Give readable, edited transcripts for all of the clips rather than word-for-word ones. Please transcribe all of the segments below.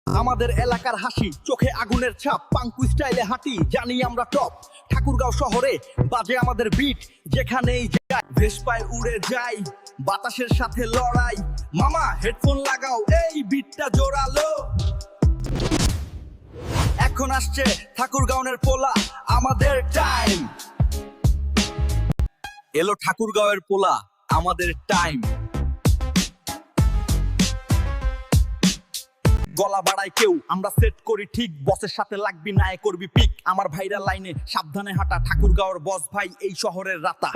আমাদের এলাকার হাসি, চোখে আগুনের ছাপ, পাঙ্কু স্টাইলে হাঁটি, জানি আমরা টপ। ঠাকুরগাঁও শহরে বাজে আমাদের বিট, যেখানেই যাই ভেসপায় উড়ে যাই, বাতাসের সাথে লড়াই। মামা হেডফোন লাগাও, এই বিটটা জোরালো। এখন আসছে ঠাকুরগাঁওয়ের পোলা, আমাদের টাইম এলো। ঠাকুরগাঁওয়ের পোলা, আমাদের টাইম। গলা বাড়ায় কেউ, আমরা সেট করি ঠিক, বসের সাথে লাগবি না করবি পিক। আমার ভাইরা লাইনে সাবধানে হাঁটা, ঠাকুরগাঁওর বস ভাই এই শহরের রাতা।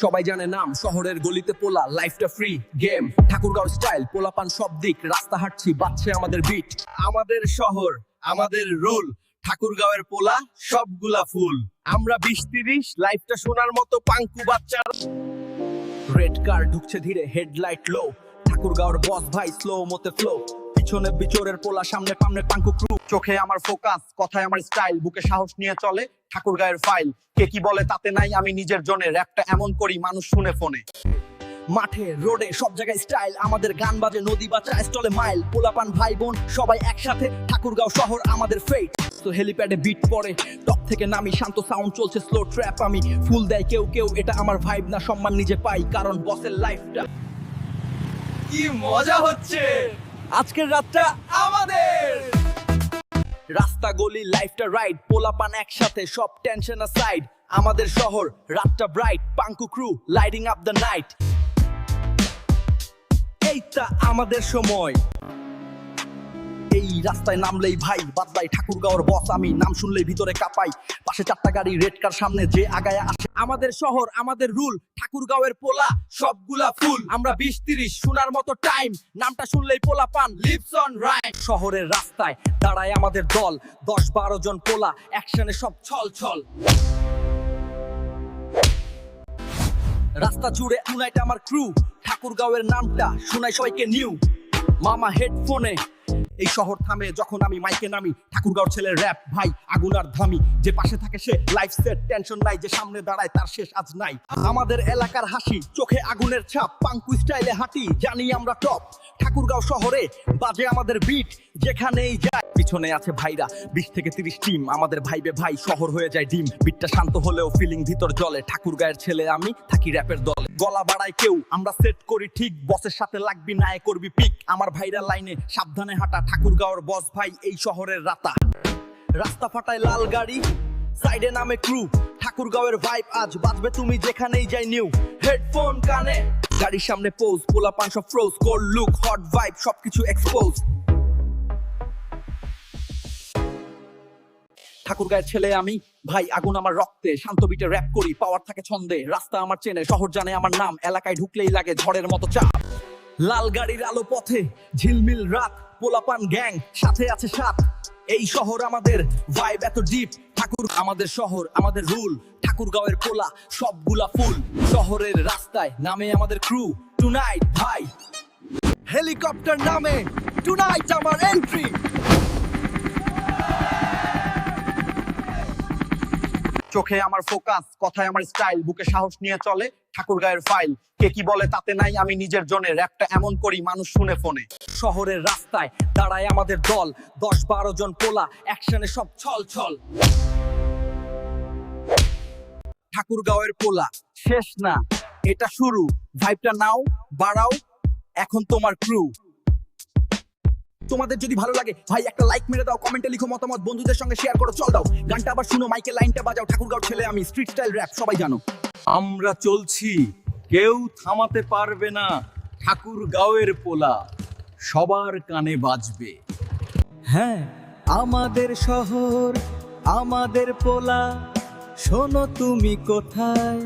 সবাই জানে নাম, শহরের গলিতে পোলা, লাইফটা ফ্রি গেম। ঠাকুরগাঁও স্টাইল, পোলাপান সব দিক, রাস্তা হাঁটছি বাজছে আমাদের বিট। আমাদের শহর, আমাদের রুল, ঠাকুরগাঁওয়ের পোলা সবগুলা ফুল। আমরা 20-30, লাইফটা শোনার মতো পাঙ্কু বাচ্চার। রেড কার ঢুকছে ধীরে, হেডলাইট লো, ঠাকুরগাঁওর বস ভাই স্লো মতে ফ্লো। পিছনে বিচোরের পোলা, সামনে পামনে পাঙ্কু ক্রু। চোখে আমার ফোকাস, কথায় আমার স্টাইল, বুকে সাহস নিয়ে চলে ঠাকুরগাঁওয়ের ফাইল। কে কি বলে তাতে নাই, আমি নিজের জন্য র্যাপটা এমন করি মানুষ শুনে ফোনে। মাঠে রোডে সব জায়গায় স্টাইল, আমাদের গান বাজে নদী বা চা স্টলে মাইল। পোলাপান ভাই বোন সবাই একসাথে, ঠাকুরগাঁও শহর আমাদের ফেট। তো হেলিপ্যাডে বিট পড়ে, টপ থেকে নামি, শান্ত সাউন্ড চলছে স্লো ট্র্যাপ। আমি ফুল দেয় কেউ কেউ, এটা আমার ভাইব না, সম্মান নিজে পাই কারণ বসের লাইফটা। কি মজা হচ্ছে, আজকের রাতটা আমাদের। রাস্তা গলি লাইফটা রাইড, পোলাপান একসাথে সব টেনশন অ্যাসাইড। আমাদের শহর রাতটা bright, পাঙ্কু crew lighting up the night. এইটা আমাদের সময়, এই রাস্তায় নামলেই ভাই বাদলাই। ঠাকুরগাঁওর বস আমি, নাম শুনলেই ভিতরে কাঁপাই। পাশে 4টা গাড়ি, রেড কার সামনে যে আগায় আসে। আমাদের শহর, আমাদের রুল, ঠাকুরগাঁওয়ের পোলা সবগুলা ফুল। আমরা 20-30, শোনার মতো টাইম, নামটা শুনলেই পোলা পান লিপস অন রাইট। শহরের রাস্তায় দাঁড়ায় আমাদের দল, 10-12 জন পোলা, অ্যাকশনে সব ছল ছল। রাস্তা জুড়ে টুনাইট আমার ক্রু, ঠাকুরগাঁওয়ের নামটা শোনাই সবাইকে নিউ। মামা হেডফোনে, এই শহর থামে যখন আমি মাইকে নামি। ঠাকুরগাঁওর ছেলের র‍্যাপ ভাই আগুন আর ধামি, যে পাশে থাকে সে লাইফ সেট, টেনশন নাই, যে সামনে দাঁড়ায় তার শেষ আজ নাই। আমাদের এলাকার হাসি, চোখে আগুনের ছাপ, পাঙ্কু স্টাইলে হাঁটি, জানি আমরা টপ। ঠাকুরগাঁও শহরে বাজে আমাদের বিট, যেখানেই যাই পিছনে আছে ভাইরা 20-30 টিম। আমাদের ভাইবে ভাই শহর হয়ে যায় ডিম। বিটটা শান্ত হলেও ফিলিং ভিতর জলে, ঠাকুরগাঁয়ের ছেলে আমি, থাকি র‍্যাপের দলে। গলা বাড়ায় কেউ, আমরা সেট করি ঠিক, বসের সাথে লাগবি না করবি পিক। আমার ভাইরা লাইনে সাবধানে হাঁটা, ঠাকুরগাঁওর বস ভাই এই শহরের রাতা। রাস্তা ফাটায় লাল গাড়ি, সাইডে নামে ক্রু, ঠাকুরগাঁওয়ের ভাইব আজ বাজবে তুমি যেখানেই যাই নিউ। হেডফোন কানে, গাড়ির সামনে পোজ, পোলাপান সব froze, cold look hot vibe সবকিছু এক্সপোজ। ঠাকুরগাঁয়ের ছেলে আমি, ভাই আগুন আমার রক্তে, শান্ত বিটে র‍্যাপ করি, পাওয়ার থাকে ছন্দে। রাস্তা আমার চেনে, শহর জানে আমার নাম, এলাকায় ঢুকলেই লাগে ঝড়ের মতো চাপ। লাল গাড়ির আলো পথে, ঝিলমিল রাত, পোলাপান গ্যাং সাথে আছে সাথ। এই শহর আমাদের, ভাইব এত ডিপ। ঠাকুর আমাদের শহর, আমাদের রুল, ঠাকুরগাঁওয়ের পোলা সবগুলা ফুল। শহরের রাস্তায় নামে আমাদের ক্রু, টুনাইট ভাই হেলিকপ্টার নামে, টুনাইট আমার এন্ট্রি। চোখে আমার ফোকাস, কথায় আমার স্টাইল, বুকে সাহস নিয়ে চলে ঠাকুরগাঁয়ের ফাইল। কে কি বলে তাতে নাই, আমি নিজের জন্য র‍্যাপটা এমন করি মানুষ শুনে ফোনে। শহরের রাস্তায় দাঁড়ায় আমাদের দল, 10-12 জন পোলা, অ্যাকশনে সব ছল ছল। ঠাকুরগাঁওয়ের পোলা শেষ না, এটা শুরু। ভাইবটা নাও, বাড়াও, এখন তোমার ক্রু। তোমাদের যদি ভালো লাগে ভাই একটা লাইক মেরে দাও, কমেন্টে লিখো মতামত, বন্ধুদের সঙ্গে শেয়ার করো, চল দাও গানটা আবার শুনো, মাইকে লাইনটা বাজাও। ঠাকুরগাঁও ছেলে আমি, স্ট্রিট স্টাইল র‍্যাপ সবাই জানো। আমরা চলছি, কেউ থামাতে পারবে না। ঠাকুরগাঁওয়ের পোলা সবার কানে বাজবে। হ্যাঁ, আমাদের শহর, আমাদের পোলা, শোনো তুমি কোথায়।